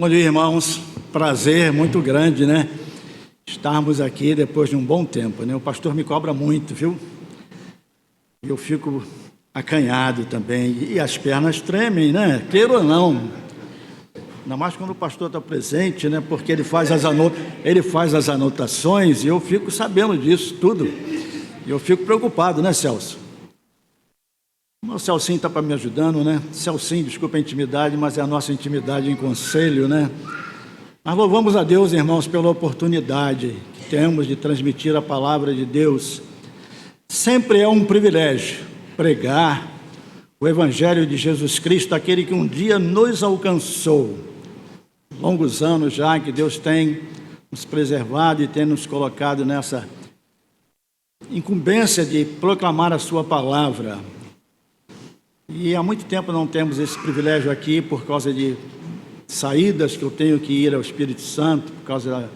Bom dia, irmãos. Prazer muito grande, né? Estarmos aqui depois de um bom tempo, né? O pastor me cobra muito, viu? Eu fico acanhado também. E as pernas tremem, né? Queira ou não. Ainda mais quando o pastor está presente, né? Porque ele faz as anotações e eu fico sabendo disso tudo. E eu fico preocupado, né, Celso? O Celcinho está para me ajudando, né? Celcinho, desculpa a intimidade, mas é a nossa intimidade em conselho, né? Mas louvamos a Deus, irmãos, pela oportunidade que temos de transmitir a palavra de Deus. Sempre é um privilégio pregar o Evangelho de Jesus Cristo, aquele que um dia nos alcançou. Longos anos já que Deus tem nos preservado e tem nos colocado nessa incumbência de proclamar a sua palavra. E há muito tempo não temos esse privilégio aqui por causa de saídas que eu tenho que ir ao Espírito Santo, por causa das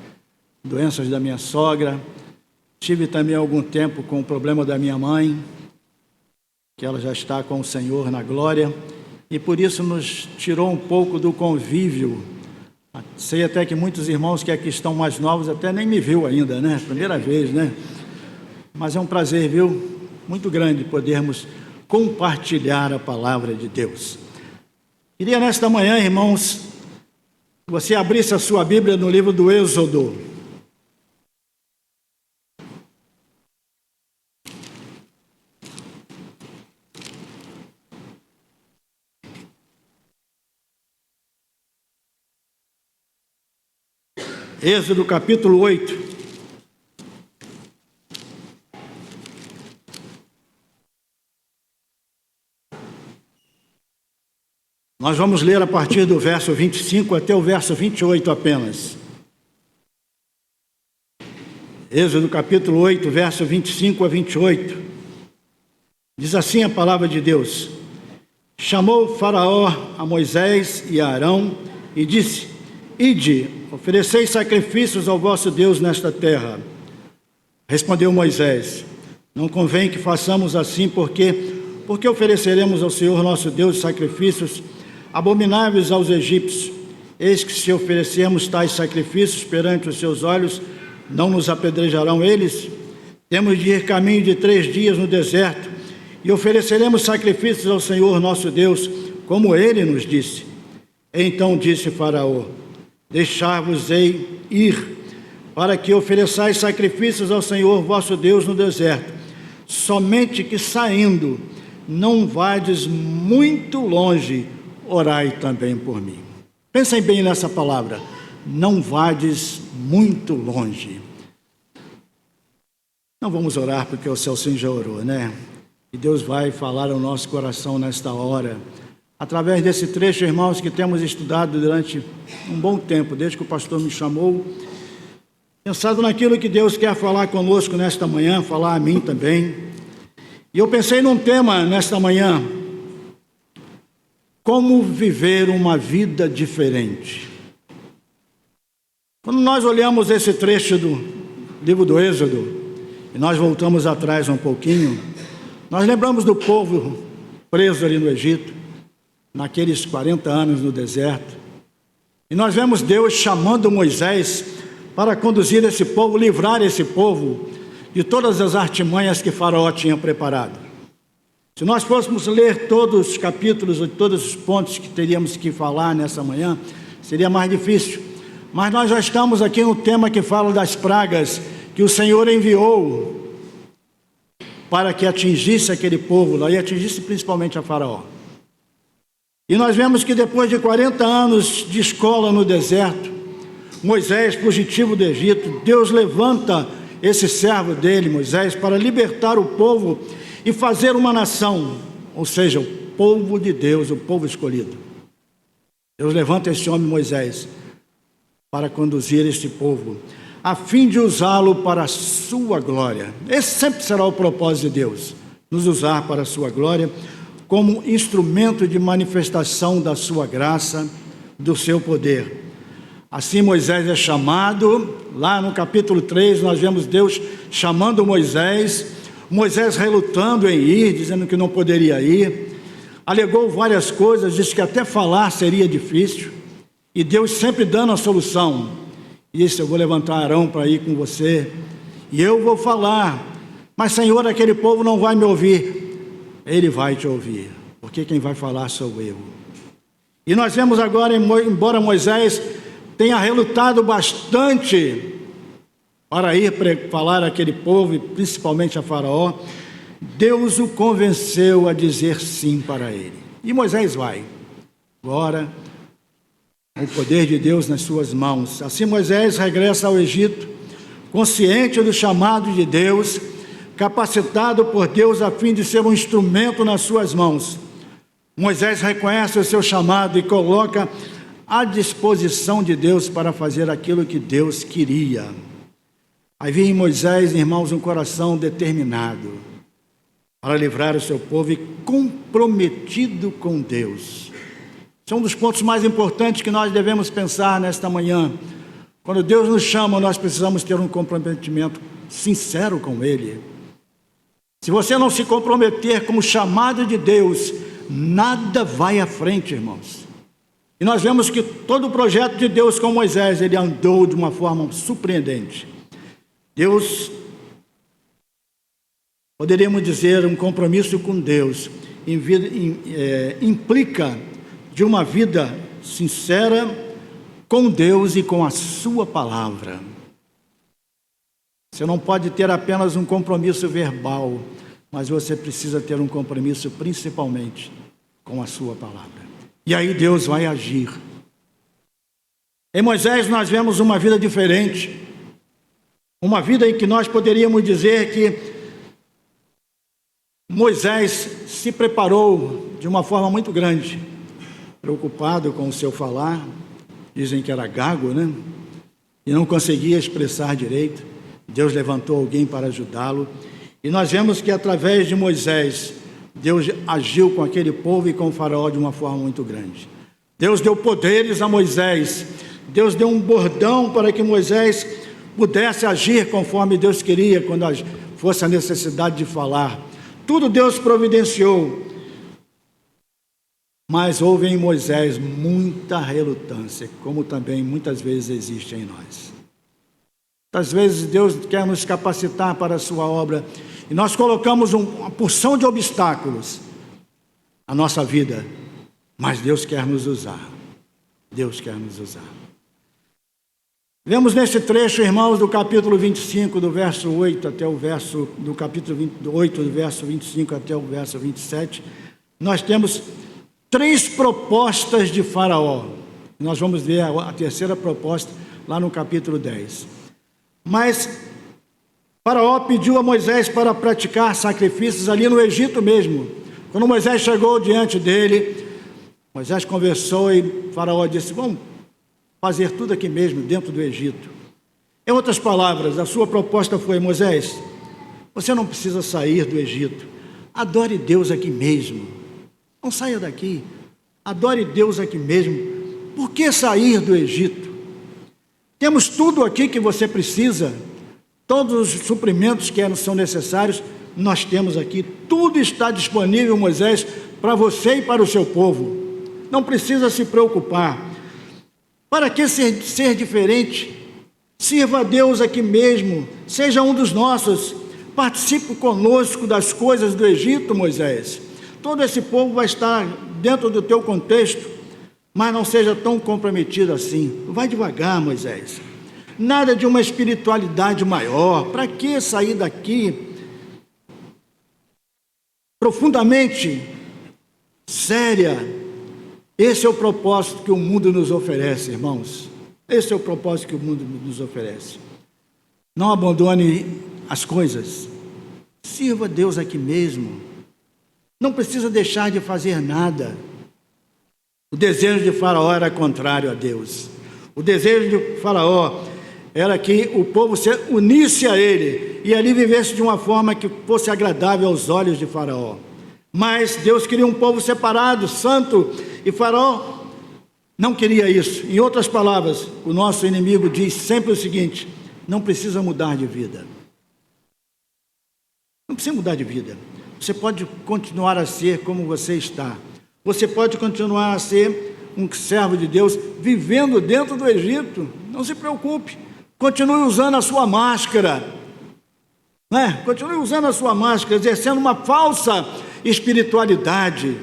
doenças da minha sogra. Tive também algum tempo com o problema da minha mãe, que ela já está com o Senhor na glória, e por isso nos tirou um pouco do convívio. Sei até que muitos irmãos que aqui estão mais novos até nem me viu ainda, né? Primeira vez, né? Mas é um prazer, viu? Muito grande podermos compartilhar a palavra de Deus. Queria nesta manhã, irmãos, que você abrisse a sua Bíblia no livro do Êxodo. Êxodo capítulo 8. Nós vamos ler a partir do verso 25 até o verso 28 apenas. Êxodo capítulo 8, verso 25 a 28. Diz assim a palavra de Deus: Chamou Faraó a Moisés e a Arão e disse: Ide, ofereceis sacrifícios ao vosso Deus nesta terra. Respondeu Moisés: Não convém que façamos assim, porque ofereceremos ao Senhor nosso Deus sacrifícios abomináveis aos egípcios. Eis que se oferecermos tais sacrifícios perante os seus olhos, não nos apedrejarão eles? Temos de ir caminho de 3 dias no deserto, e ofereceremos sacrifícios ao Senhor nosso Deus, como ele nos disse. Então disse Faraó: Deixar-vos-ei ir, para que ofereçais sacrifícios ao Senhor vosso Deus no deserto, somente que saindo, não vades muito longe, orai também por mim. Pensem bem nessa palavra, não vades muito longe. Não vamos orar porque o Celcinho já orou, né? E Deus vai falar ao nosso coração nesta hora, através desse trecho, irmãos, que temos estudado durante um bom tempo, desde que o pastor me chamou, pensado naquilo que Deus quer falar conosco nesta manhã, falar a mim também. E eu pensei num tema nesta manhã: como viver uma vida diferente. Quando nós olhamos esse trecho do livro do Êxodo, e nós voltamos atrás um pouquinho, nós lembramos do povo preso ali no Egito, naqueles 40 anos no deserto, e nós vemos Deus chamando Moisés para conduzir esse povo, livrar esse povo de todas as artimanhas que Faraó tinha preparado. Se nós fôssemos ler todos os capítulos, ou todos os pontos que teríamos que falar nessa manhã, seria mais difícil. Mas nós já estamos aqui no tema que fala das pragas que o Senhor enviou para que atingisse aquele povo lá, e atingisse principalmente a Faraó. E nós vemos que depois de 40 anos de escola no deserto, Moisés, fugitivo do Egito, Deus levanta esse servo dele, Moisés, para libertar o povo e fazer uma nação, ou seja, o povo de Deus, o povo escolhido. Deus levanta esse homem Moisés para conduzir este povo, a fim de usá-lo para a sua glória. Esse sempre será o propósito de Deus, nos usar para a sua glória, como instrumento de manifestação da sua graça, do seu poder. Assim Moisés é chamado, lá no capítulo 3, nós vemos Deus chamando Moisés relutando em ir, dizendo que não poderia ir, alegou várias coisas, disse que até falar seria difícil, E Deus sempre dando a solução. E disse: eu vou levantar Arão para ir com você, e eu vou falar. Mas, Senhor, aquele povo não vai me ouvir. Ele vai te ouvir, porque quem vai falar sou eu. E nós vemos agora, embora Moisés tenha relutado bastante para ir falar àquele povo, e principalmente a Faraó, Deus o convenceu a dizer sim para ele. E Moisés vai. Agora, o poder de Deus nas suas mãos. Assim Moisés regressa ao Egito, consciente do chamado de Deus, capacitado por Deus a fim de ser um instrumento nas suas mãos. Moisés reconhece o seu chamado e coloca à disposição de Deus para fazer aquilo que Deus queria. Havia em Moisés, irmãos, um coração determinado para livrar o seu povo e comprometido com Deus. Esse é um dos pontos mais importantes que nós devemos pensar nesta manhã. Quando Deus nos chama, nós precisamos ter um comprometimento sincero com Ele. Se você não se comprometer com o chamado de Deus, nada vai à frente, irmãos. E nós vemos que todo o projeto de Deus com Moisés, ele andou de uma forma surpreendente. Deus, poderíamos dizer, um compromisso com Deus implica de uma vida sincera com Deus e com a sua palavra. Você não pode ter apenas um compromisso verbal, mas você precisa ter um compromisso principalmente com a sua palavra. E aí Deus vai agir. Em Moisés nós vemos uma vida diferente, uma vida em que nós poderíamos dizer que Moisés se preparou de uma forma muito grande, preocupado com o seu falar. Dizem que era gago, né? E não conseguia expressar direito. Deus levantou alguém para ajudá-lo. E nós vemos que através de Moisés, Deus agiu com aquele povo e com o Faraó de uma forma muito grande. Deus deu poderes a Moisés. Deus deu um bordão para que Moisés pudesse agir conforme Deus queria, quando fosse a necessidade de falar. Tudo Deus providenciou. Mas houve em Moisés muita relutância, como também muitas vezes existe em nós. Muitas vezes Deus quer nos capacitar para a sua obra e nós colocamos uma porção de obstáculos à nossa vida, mas Deus quer nos usar. Deus quer nos usar. Vemos nesse trecho, irmãos, do capítulo 25, do verso 8 até o verso, do capítulo 28, do verso 25 até o verso 27, nós temos 3 propostas de Faraó. Nós vamos ver a terceira proposta lá no capítulo 10. Mas Faraó pediu a Moisés para praticar sacrifícios ali no Egito mesmo. Quando Moisés chegou diante dele, Moisés conversou e Faraó disse: vamos fazer tudo aqui mesmo, dentro do Egito. Em outras palavras, a sua proposta foi: Moisés, você não precisa sair do Egito. Adore Deus aqui mesmo. Não saia daqui, adore Deus aqui mesmo. Por que sair do Egito? Temos tudo aqui que você precisa, todos os suprimentos que são necessários, nós temos aqui. Tudo está disponível, Moisés, para você e para o seu povo. Não precisa se preocupar. Para que ser diferente? Sirva a Deus aqui mesmo, seja um dos nossos, participe conosco das coisas do Egito, Moisés. Todo esse povo vai estar dentro do teu contexto, mas não seja tão comprometido assim. Vai devagar, Moisés. Nada de uma espiritualidade maior. Para que sair daqui profundamente séria? Esse é o propósito que o mundo nos oferece, irmãos. Esse é o propósito que o mundo nos oferece. Não abandone as coisas. Sirva a Deus aqui mesmo. Não precisa deixar de fazer nada. O desejo de Faraó era contrário a Deus. O desejo de Faraó era que o povo se unisse a ele e ali vivesse de uma forma que fosse agradável aos olhos de Faraó. Mas Deus queria um povo separado, santo, e Faraó não queria isso. Em outras palavras, o nosso inimigo diz sempre o seguinte: não precisa mudar de vida. Não precisa mudar de vida. Você pode continuar a ser como você está. Você pode continuar a ser um servo de Deus vivendo dentro do Egito. Não se preocupe, continue usando a sua máscara, né? Continue usando a sua máscara, exercendo uma falsa espiritualidade.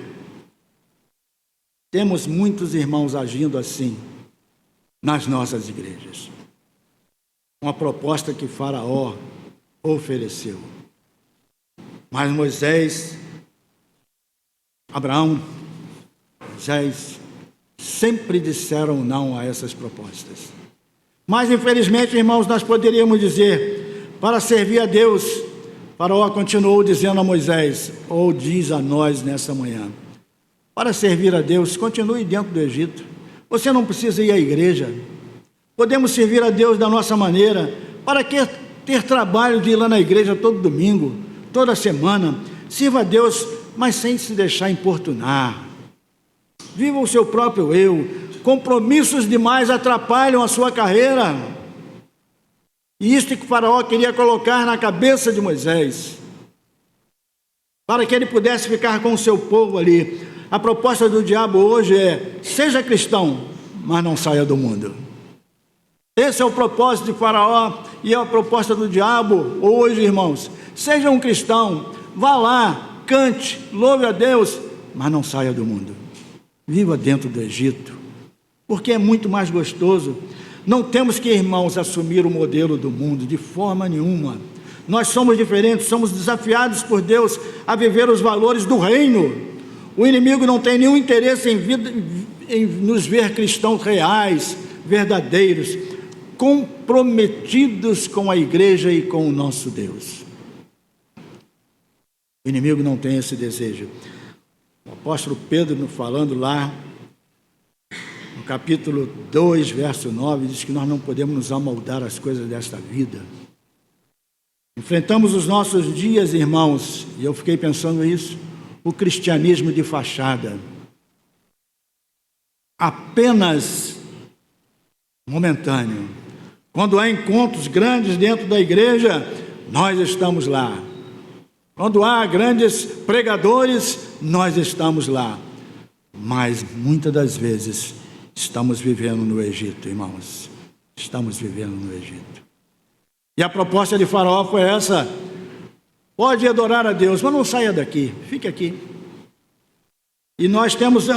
Temos muitos irmãos agindo assim nas nossas igrejas. Uma proposta que Faraó ofereceu. Mas Moisés, Abraão, Moisés sempre disseram não a essas propostas. Mas infelizmente, irmãos, nós poderíamos dizer, para servir a Deus, Faraó continuou dizendo a Moisés, ou diz a nós nessa manhã, para servir a Deus, continue dentro do Egito. Você não precisa ir à igreja. Podemos servir a Deus da nossa maneira. Para que ter trabalho de ir lá na igreja todo domingo, toda semana? Sirva a Deus, mas sem se deixar importunar. Viva o seu próprio eu. Compromissos demais atrapalham a sua carreira. E isto que o Faraó queria colocar na cabeça de Moisés, para que ele pudesse ficar com o seu povo ali. A proposta do diabo hoje é: seja cristão, mas não saia do mundo. Esse é o propósito de Faraó e é a proposta do diabo hoje, irmãos. Seja um cristão, vá lá, cante, louve a Deus, mas não saia do mundo. Viva dentro do Egito, porque é muito mais gostoso. Não temos que, irmãos, assumir o modelo do mundo de forma nenhuma. Nós somos diferentes, somos desafiados por Deus a viver os valores do reino. O inimigo não tem nenhum interesse em nos ver cristãos reais, verdadeiros, comprometidos com a igreja e com o nosso Deus. O inimigo não tem esse desejo. O apóstolo Pedro, falando lá, no capítulo 2, verso 9, diz que nós não podemos nos amoldar às coisas desta vida. Enfrentamos os nossos dias, irmãos, e eu fiquei pensando isso, o cristianismo de fachada. Apenas momentâneo. Quando há encontros grandes dentro da igreja, nós estamos lá. Quando há grandes pregadores, nós estamos lá. Mas muitas das vezes estamos vivendo no Egito, irmãos. Estamos vivendo no Egito. E a proposta de Faraó foi essa: pode adorar a Deus, mas não saia daqui, fique aqui. E nós temos,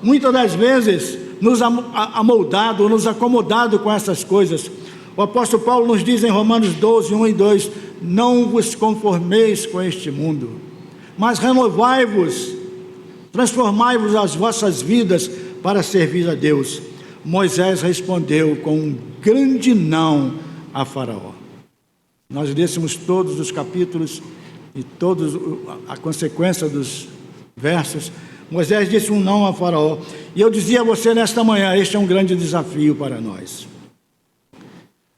muitas das vezes, nos amoldado, nos acomodado com essas coisas. O apóstolo Paulo nos diz em Romanos 12, 1 e 2, não vos conformeis com este mundo, mas renovai-vos, transformai-vos as vossas vidas para servir a Deus. Moisés respondeu com um grande não a Faraó. Nós lêssemos todos os capítulos e toda a consequência dos versos. Moisés disse um não a Faraó. E eu dizia a você nesta manhã, este é um grande desafio para nós.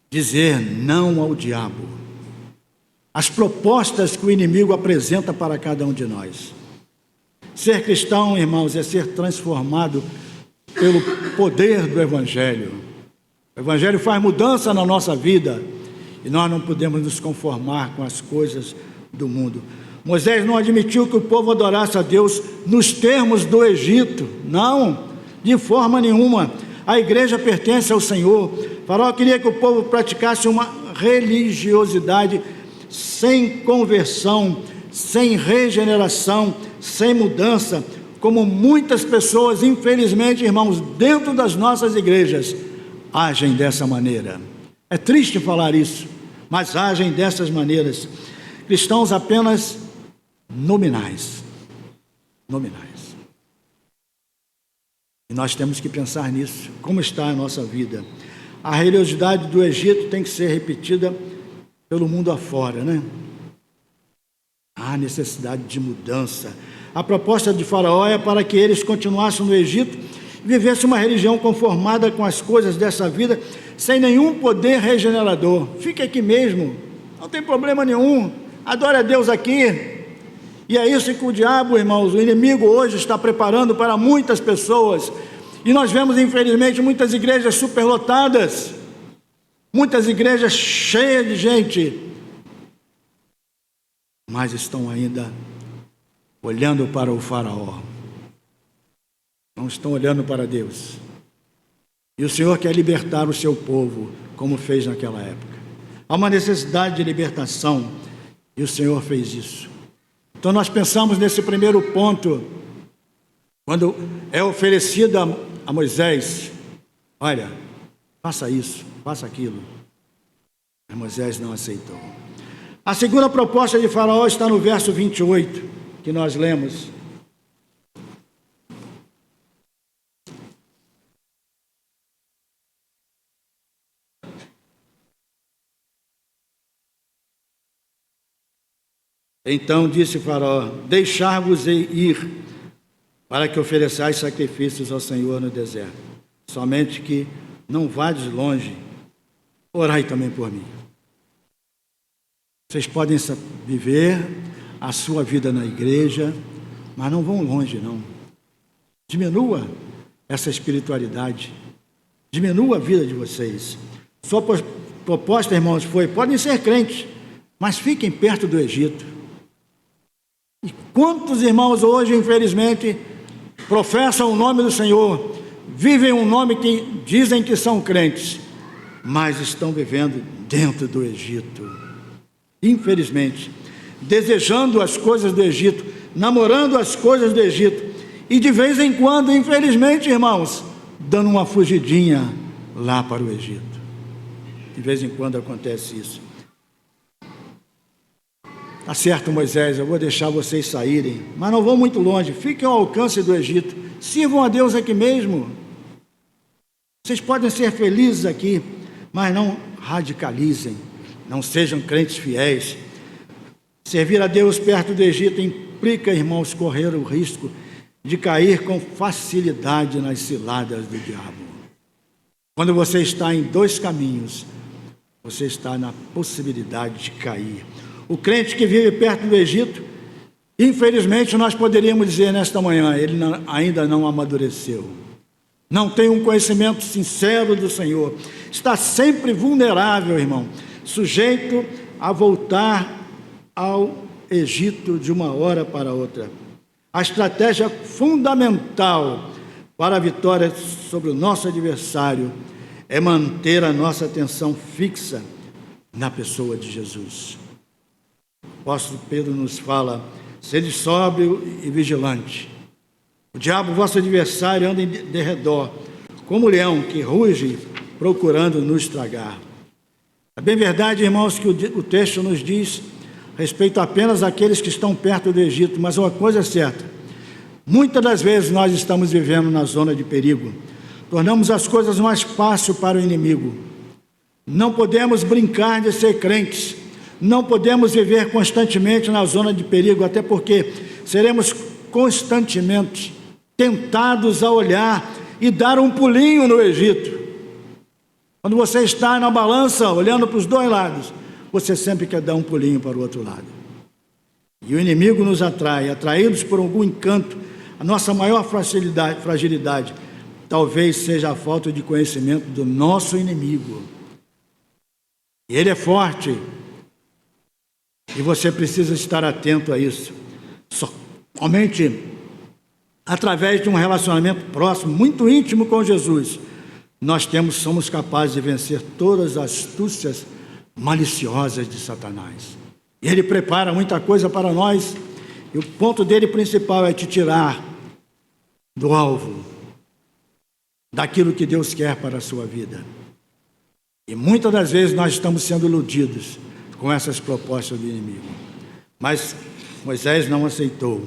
Dizer não ao diabo. As propostas que o inimigo apresenta para cada um de nós. Ser cristão, irmãos, é ser transformado pelo poder do Evangelho. O Evangelho faz mudança na nossa vida e nós não podemos nos conformar com as coisas do mundo. Moisés não admitiu que o povo adorasse a Deus nos termos do Egito. Não, de forma nenhuma. A igreja pertence ao Senhor. Faraó queria que o povo praticasse uma religiosidade sem conversão, sem regeneração, sem mudança, como muitas pessoas, infelizmente, irmãos, dentro das nossas igrejas, agem dessa maneira. É triste falar isso, mas agem dessas maneiras. Cristãos apenas nominais. E nós temos que pensar nisso. Como está a nossa vida? A religiosidade do Egito tem que ser repetida pelo mundo afora, né? Há necessidade de mudança. A proposta de Faraó é para que eles continuassem no Egito e vivessem uma religião conformada com as coisas dessa vida, sem nenhum poder regenerador. Fique aqui mesmo, não tem problema nenhum. Adore a Deus aqui. E é isso que o diabo, irmãos, o inimigo hoje está preparando para muitas pessoas. E nós vemos, infelizmente, muitas igrejas superlotadas, muitas igrejas cheias de gente, mas estão ainda olhando para o Faraó. Não não estão olhando para Deus. E o Senhor quer libertar o seu povo, como fez naquela época. Há uma necessidade de libertação, e o Senhor fez isso. Então nós pensamos nesse primeiro ponto, quando é oferecido a Moisés: olha, faça isso, faça aquilo. Mas Moisés não aceitou. A segunda proposta de Faraó está no verso 28, que nós lemos. Então disse Faraó: deixar-vos-ei ir, para que ofereçais sacrifícios ao Senhor no deserto. Somente que não vades longe, orai também por mim. Vocês podem viver a sua vida na igreja, mas não vão longe, não. Diminua essa espiritualidade, diminua a vida de vocês. Sua proposta, irmãos, foi: podem ser crentes, mas fiquem perto do Egito. E quantos irmãos hoje, infelizmente, professam o nome do Senhor, vivem um nome que dizem que são crentes, mas estão vivendo dentro do Egito, infelizmente, desejando as coisas do Egito, namorando as coisas do Egito, e de vez em quando, infelizmente, irmãos, dando uma fugidinha lá para o Egito. De vez em quando acontece isso. Tá certo, Moisés, eu vou deixar vocês saírem, mas não vão muito longe, fiquem ao alcance do Egito, sirvam a Deus aqui mesmo. Vocês podem ser felizes aqui, mas não radicalizem, não sejam crentes fiéis. Servir a Deus perto do Egito implica, irmãos, correr o risco de cair com facilidade nas ciladas do diabo. Quando você está em dois caminhos, você está na possibilidade de cair. O crente que vive perto do Egito, infelizmente nós poderíamos dizer nesta manhã, ele ainda não amadureceu, não tem um conhecimento sincero do Senhor, está sempre vulnerável, irmão, sujeito a voltar ao Egito de uma hora para outra. A estratégia fundamental para a vitória sobre o nosso adversário é manter a nossa atenção fixa na pessoa de Jesus. O apóstolo Pedro nos fala: sede sóbrio e vigilante. O diabo, vosso adversário, anda em derredor, como leão que ruge, procurando nos tragar. É bem verdade, irmãos, que o texto nos diz respeito apenas àqueles que estão perto do Egito, mas uma coisa é certa: muitas das vezes nós estamos vivendo na zona de perigo, tornamos as coisas mais fáceis para o inimigo. Não podemos brincar de ser crentes, não podemos viver constantemente na zona de perigo, até porque seremos constantemente tentados a olhar e dar um pulinho no Egito. Quando você está na balança, olhando para os dois lados, você sempre quer dar um pulinho para o outro lado. E o inimigo nos atrai, atraídos por algum encanto. A nossa maior fragilidade talvez seja a falta de conhecimento do nosso inimigo. E ele é forte, e você precisa estar atento a isso. Somente através de um relacionamento próximo, muito íntimo com Jesus, nós somos capazes de vencer todas as astúcias maliciosas de Satanás. E ele prepara muita coisa para nós, e o ponto dele principal é te tirar do alvo, daquilo que Deus quer para a sua vida. E muitas das vezes nós estamos sendo iludidos com essas propostas do inimigo. Mas Moisés não aceitou.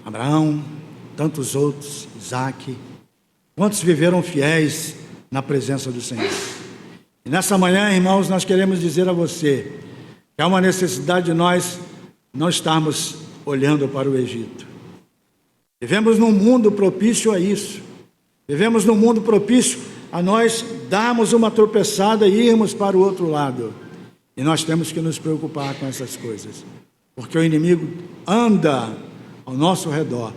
Abraão, tantos outros, Isaac, quantos viveram fiéis na presença do Senhor. E nessa manhã, irmãos, nós queremos dizer a você que há uma necessidade de nós não estarmos olhando para o Egito. Vivemos num mundo propício a isso. Vivemos num mundo propício a nós darmos uma tropeçada e irmos para o outro lado. E nós temos que nos preocupar com essas coisas, porque o inimigo anda ao nosso redor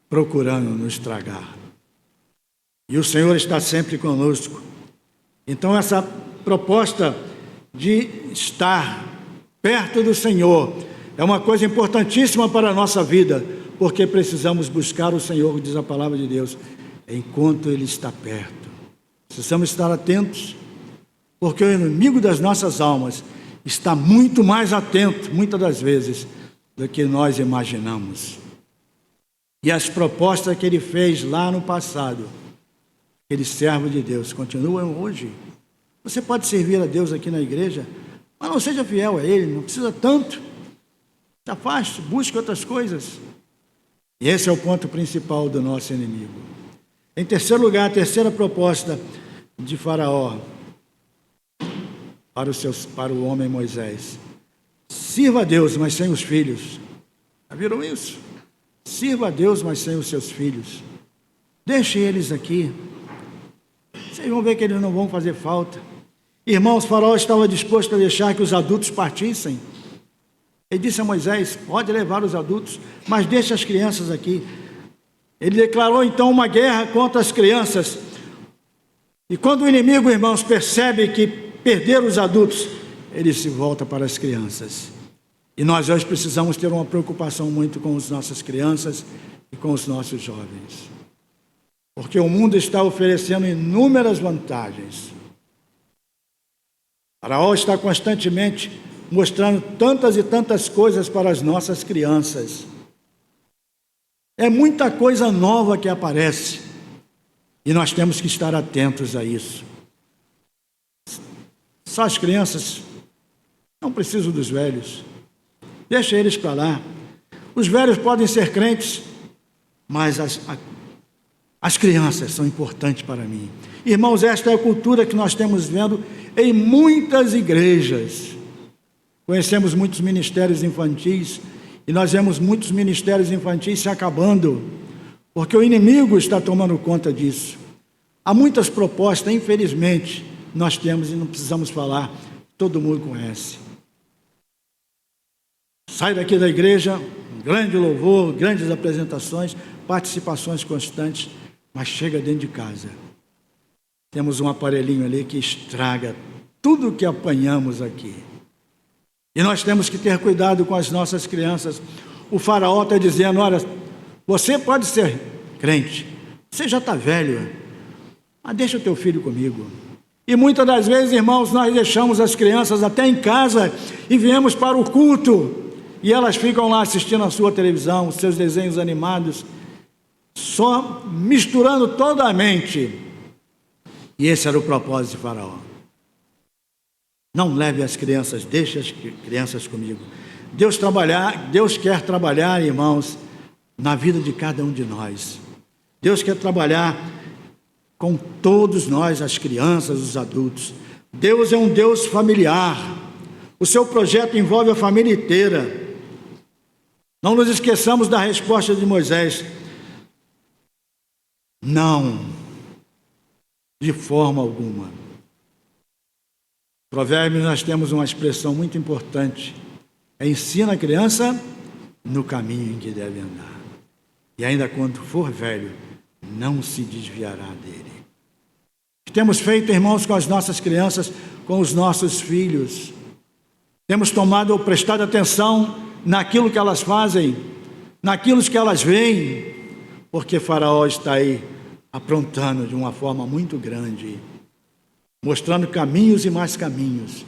procurando nos tragar. E o Senhor está sempre conosco. Então essa proposta de estar perto do Senhor é uma coisa importantíssima para a nossa vida, porque precisamos buscar o Senhor, diz a palavra de Deus, enquanto Ele está perto. Precisamos estar atentos, porque o inimigo das nossas almas está muito mais atento, muitas das vezes, do que nós imaginamos. E as propostas que ele fez lá no passado, aquele servo de Deus, continuam hoje. Você pode servir a Deus aqui na igreja, mas não seja fiel a Ele, não precisa tanto. Se afaste, busque outras coisas. E esse é o ponto principal do nosso inimigo. Em terceiro lugar, a terceira proposta de Faraó para o homem Moisés: sirva a Deus, mas sem os filhos. Já viram isso? Sirva a Deus, mas sem os seus filhos. Deixe eles aqui. Vocês vão ver que eles não vão fazer falta. Irmãos, Faraó estava disposto a deixar que os adultos partissem. Ele disse a Moisés: pode levar os adultos, mas deixe as crianças aqui. Ele declarou então uma guerra contra as crianças. E quando o inimigo, irmãos, percebe que perder os adultos, ele se volta para as crianças. E nós hoje precisamos ter uma preocupação muito com as nossas crianças e com os nossos jovens. Porque o mundo está oferecendo inúmeras vantagens. Faraó está constantemente mostrando tantas e tantas coisas para as nossas crianças. É muita coisa nova que aparece. E nós temos que estar atentos a isso. Só as crianças, não precisam dos velhos. Deixa eles para lá. Os velhos podem ser crentes, mas as crianças são importantes para mim. Irmãos, esta é a cultura que nós temos vendo em muitas igrejas. Conhecemos muitos ministérios infantis e nós vemos muitos ministérios infantis se acabando, porque o inimigo está tomando conta disso. Há muitas propostas, infelizmente, nós temos e não precisamos falar, todo mundo conhece. Sai daqui da igreja, um grande louvor, grandes apresentações, participações constantes, mas chega dentro de casa. Temos um aparelhinho ali que estraga tudo o que apanhamos aqui. E nós temos que ter cuidado com as nossas crianças. O Faraó está dizendo: olha, você pode ser crente, você já está velho, mas deixa o teu filho comigo. E muitas das vezes, irmãos, nós deixamos as crianças até em casa e viemos para o culto, e elas ficam lá assistindo a sua televisão, os seus desenhos animados, só misturando toda a mente. E esse era o propósito de Faraó. Não leve as crianças, deixe as crianças comigo. Deus quer trabalhar, irmãos, na vida de cada um de nós. Deus quer trabalhar com todos nós, as crianças, os adultos. Deus é um Deus familiar. O seu projeto envolve a família inteira. Não nos esqueçamos da resposta de Moisés: não, de forma alguma. Provérbios, nós temos uma expressão muito importante: ensina a criança no caminho em que deve andar, e ainda quando for velho, não se desviará dele. Temos feito, irmãos, com as nossas crianças, com os nossos filhos. Temos tomado ou prestado atenção naquilo que elas fazem, naquilo que elas veem, porque Faraó está aí aprontando de uma forma muito grande, mostrando caminhos e mais caminhos,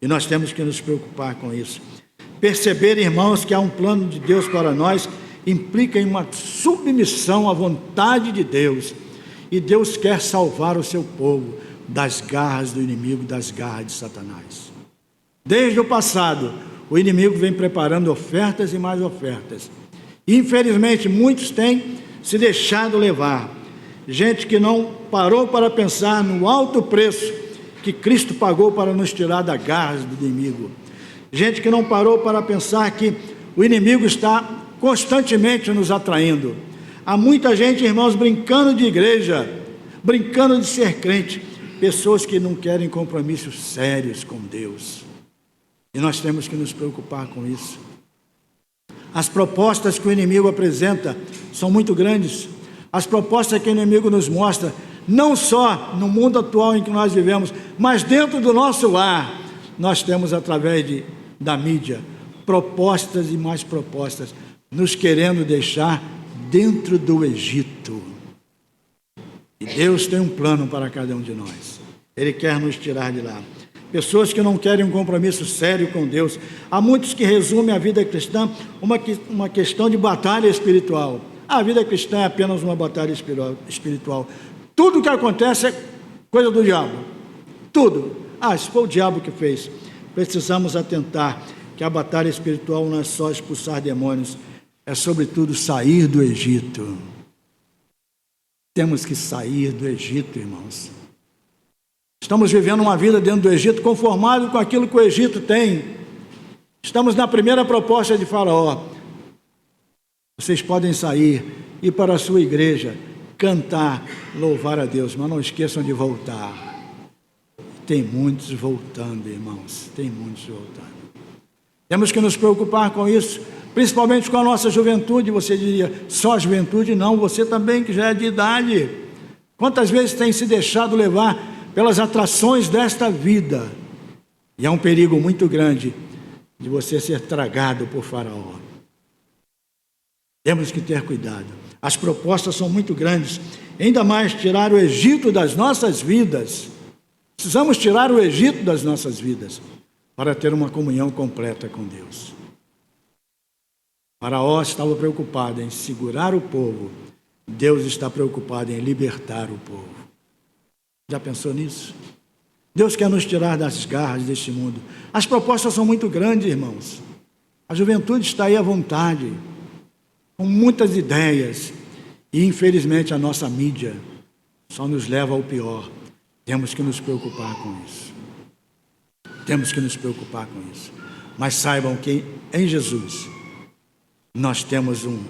e nós temos que nos preocupar com isso. Perceber, irmãos, que há um plano de Deus para nós implica em uma submissão à vontade de Deus, e Deus quer salvar o seu povo das garras do inimigo, das garras de Satanás. Desde o passado, o inimigo vem preparando ofertas e mais ofertas. Infelizmente, muitos têm se deixado levar. Gente que não parou para pensar no alto preço que Cristo pagou para nos tirar das garras do inimigo. Gente que não parou para pensar que o inimigo está constantemente nos atraindo. Há muita gente, irmãos, brincando de igreja, brincando de ser crente. Pessoas que não querem compromissos sérios com Deus. E nós temos que nos preocupar com isso. As propostas que o inimigo apresenta são muito grandes. As propostas que o inimigo nos mostra, não só no mundo atual em que nós vivemos, mas dentro do nosso lar, nós temos através da mídia propostas e mais propostas nos querendo deixar dentro do Egito. E Deus tem um plano para cada um de nós. Ele quer nos tirar de lá. Pessoas que não querem um compromisso sério com Deus. Há muitos que resumem a vida cristã uma questão de batalha espiritual. A vida cristã é apenas uma batalha espiritual. Tudo que acontece é coisa do diabo. Tudo. Se foi o diabo que fez. Precisamos atentar que a batalha espiritual não é só expulsar demônios, é sobretudo sair do Egito. Temos que sair do Egito, irmãos. Estamos vivendo uma vida dentro do Egito, conformado com aquilo que o Egito tem. Estamos na primeira proposta de Faraó. Vocês podem sair, ir para a sua igreja, cantar, louvar a Deus, mas não esqueçam de voltar. Tem muitos voltando, irmãos, tem muitos voltando. Temos que nos preocupar com isso, principalmente com a nossa juventude. Você diria, só a juventude? Não, você também que já é de idade. Quantas vezes tem se deixado levar pelas atrações desta vida? E há um perigo muito grande de você ser tragado por Faraó. Temos que ter cuidado. As propostas são muito grandes, ainda mais tirar o Egito das nossas vidas. Precisamos tirar o Egito das nossas vidas para ter uma comunhão completa com Deus. Faraó estava preocupado em segurar o povo. Deus está preocupado em libertar o povo. Já pensou nisso? Deus quer nos tirar das garras deste mundo. As propostas são muito grandes, irmãos. A juventude está aí à vontade, com muitas ideias. E infelizmente a nossa mídia só nos leva ao pior. Temos que nos preocupar com isso. Temos que nos preocupar com isso. Mas saibam que em Jesus nós temos um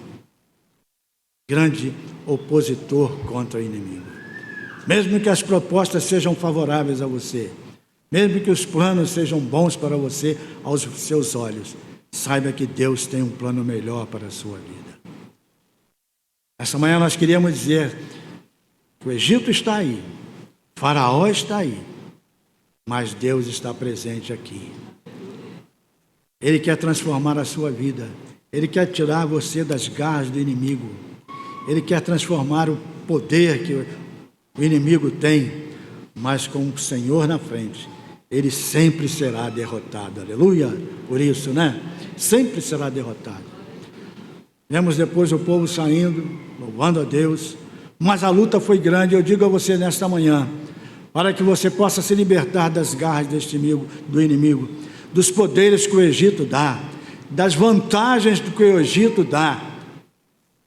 grande opositor contra o inimigo. Mesmo que as propostas sejam favoráveis a você, mesmo que os planos sejam bons para você aos seus olhos, saiba que Deus tem um plano melhor para a sua vida. Essa manhã nós queríamos dizer que o Egito está aí, Faraó está aí, mas Deus está presente aqui. Ele quer transformar a sua vida. Ele quer tirar você das garras do inimigo. Ele quer transformar o poder que o inimigo tem, mas com o Senhor na frente, ele sempre será derrotado. Aleluia! Por isso, né? Sempre será derrotado. Vemos depois o povo saindo, louvando a Deus, mas a luta foi grande. Eu digo a você nesta manhã, para que você possa se libertar das garras do inimigo, dos poderes que o Egito dá, das vantagens que o Egito dá.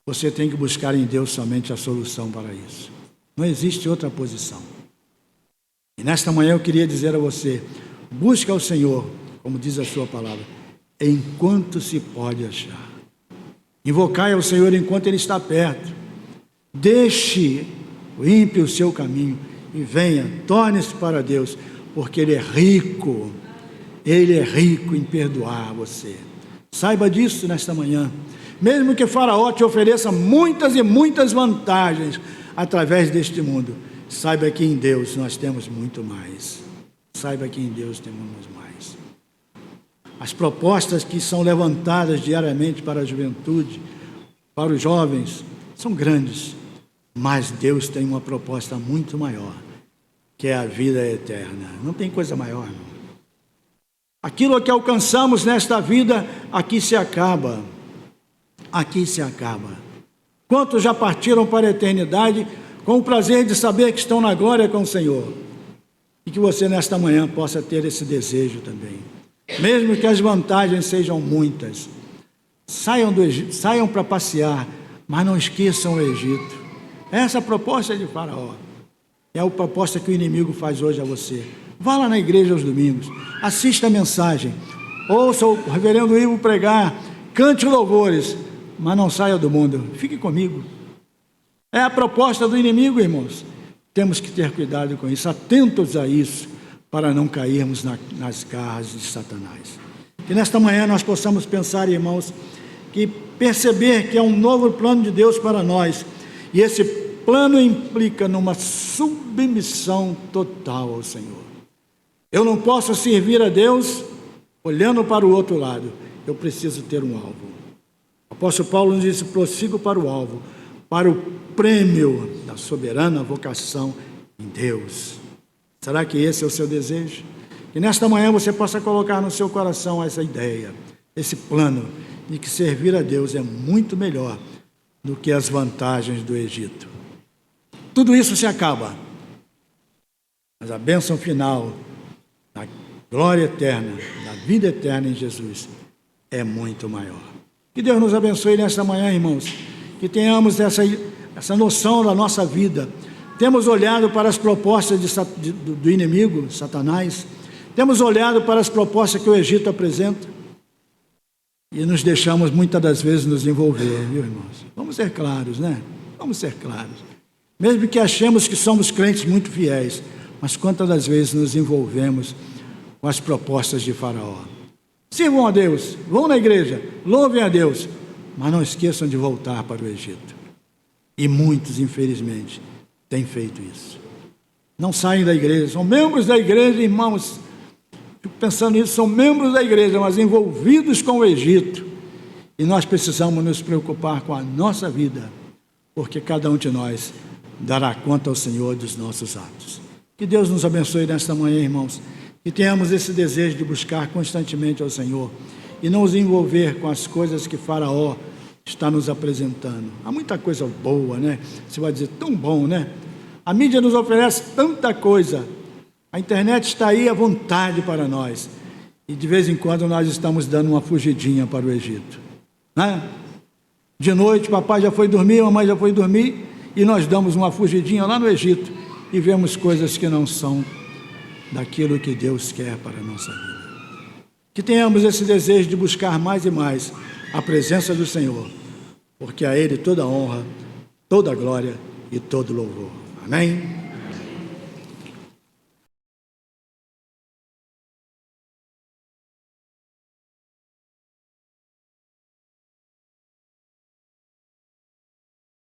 Você tem que buscar em Deus somente a solução para isso. Não existe outra posição. E nesta manhã eu queria dizer a você, busque ao Senhor, como diz a sua palavra, enquanto se pode achar. Invocai ao Senhor enquanto Ele está perto. Deixe o ímpio o seu caminho e venha, torne-se para Deus, porque Ele é rico em perdoar você. Saiba disso nesta manhã. Mesmo que Faraó te ofereça muitas e muitas vantagens através deste mundo, saiba que em Deus nós temos muito mais. Saiba que em Deus temos mais. As propostas que são levantadas diariamente para a juventude, para os jovens, são grandes, mas Deus tem uma proposta muito maior, que é a vida eterna. Não tem coisa maior, não. Aquilo que alcançamos nesta vida, aqui se acaba. Aqui se acaba. Quantos já partiram para a eternidade com o prazer de saber que estão na glória com o Senhor? E que você nesta manhã possa ter esse desejo também. Mesmo que as vantagens sejam muitas, saiam do Egito, saiam para passear, mas não esqueçam o Egito. Essa é a proposta de Faraó. É a proposta que o inimigo faz hoje a você. Vá lá na igreja aos domingos, assista a mensagem, ouça o reverendo Ivo pregar, cante louvores, mas não saia do mundo. Fique comigo. É a proposta do inimigo, irmãos. Temos que ter cuidado com isso, atentos a isso, para não cairmos nas garras de Satanás. Que nesta manhã nós possamos pensar, irmãos, que perceber que é um novo plano de Deus para nós, e esse plano implica numa submissão total ao Senhor. Eu não posso servir a Deus olhando para o outro lado. Eu preciso ter um alvo. A apóstolo Paulo nos disse: prossigo para o alvo, para o prêmio da soberana vocação em Deus. Será que esse é o seu desejo? Que nesta manhã você possa colocar no seu coração essa ideia, esse plano de que servir a Deus é muito melhor do que as vantagens do Egito. Tudo isso se acaba, mas a bênção final da glória eterna, da vida eterna em Jesus é muito maior. Que Deus nos abençoe nesta manhã, irmãos, que tenhamos essa noção da nossa vida. Temos olhado para as propostas do inimigo, Satanás, temos olhado para as propostas que o Egito apresenta e nos deixamos muitas das vezes nos envolver, viu, irmãos? Vamos ser claros, né? Vamos ser claros. Mesmo que achemos que somos crentes muito fiéis, mas quantas das vezes nos envolvemos com as propostas de Faraó? Sirvam a Deus, vão na igreja, louvem a Deus, mas não esqueçam de voltar para o Egito. E muitos, infelizmente, têm feito isso. Não saem da igreja, são membros da igreja, irmãos. Fico pensando nisso, são membros da igreja, mas envolvidos com o Egito. E nós precisamos nos preocupar com a nossa vida, porque cada um de nós dará conta ao Senhor dos nossos atos. Que Deus nos abençoe nesta manhã, irmãos, que tenhamos esse desejo de buscar constantemente ao Senhor e não nos envolver com as coisas que Faraó está nos apresentando. Há muita coisa boa, né? Você vai dizer, tão bom, né? A mídia nos oferece tanta coisa. A internet está aí à vontade para nós. E de vez em quando nós estamos dando uma fugidinha para o Egito, né? De noite, papai já foi dormir, mamãe já foi dormir, e nós damos uma fugidinha lá no Egito e vemos coisas que não são daquilo que Deus quer para a nossa vida. Que tenhamos esse desejo de buscar mais e mais a presença do Senhor, porque a Ele toda a honra, toda a glória e todo o louvor. Amém?